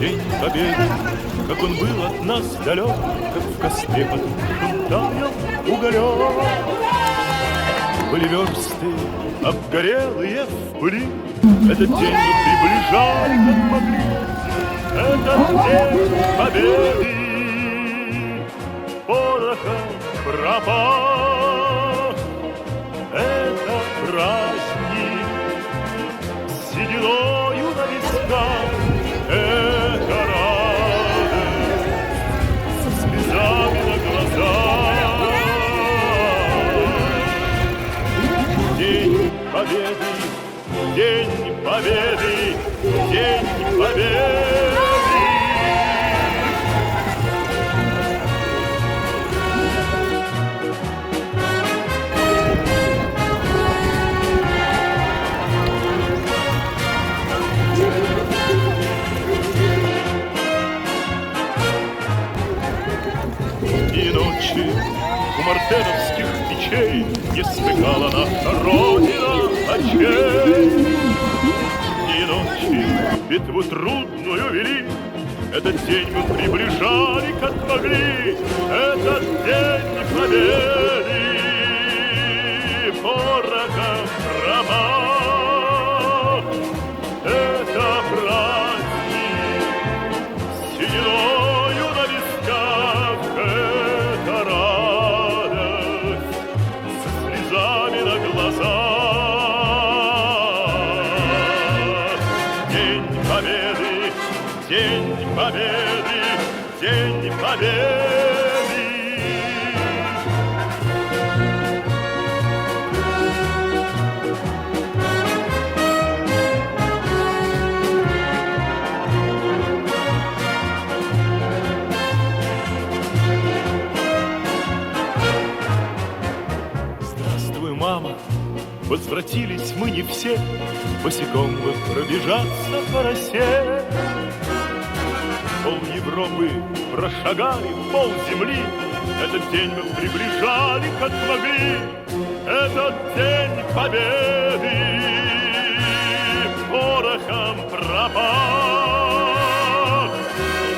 День Победы, как он был от нас далек, как в костре потухшем таял уголек. Были версты обгорелые в пыли, этот день мы приближали, как могли. Этот день Победы порохом пропах. Это праздник с сединою на висках. Это радость со слезами на глазах. День Победы, День Победы, День Победы. И ночи у мартеновских печей не смыкала наша Родина очей. И ночи битву трудную вели, этот день мы приближали, как могли. Этот день Победы порохом пропах. Это праздник с сединою на висках. Это радость со слезами на глазах. День Победы, День Победы, День Победы. Здравствуй, мама, возвратились мы не все, босиком бы пробежаться по росе. Пол Европы прошагали, пол земли, этот день мы приближали, как могли. Этот день Победы порохом пропах.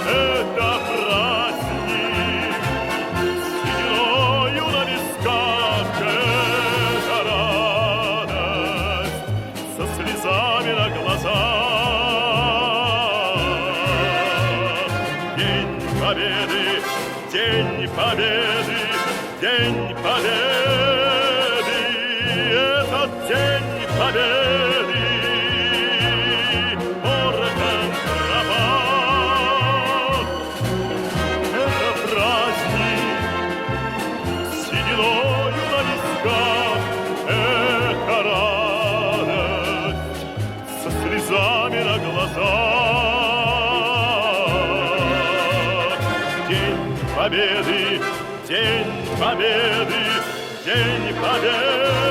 Это праздник с сединою на висках. Это радость со слезами на глазах. День Победы, День Победы, День Победы. Этот День Победы порохом пропах. Это праздник с сединою на висках. Это радость со слезами на глазах. День Победы, День Победы, День Победы.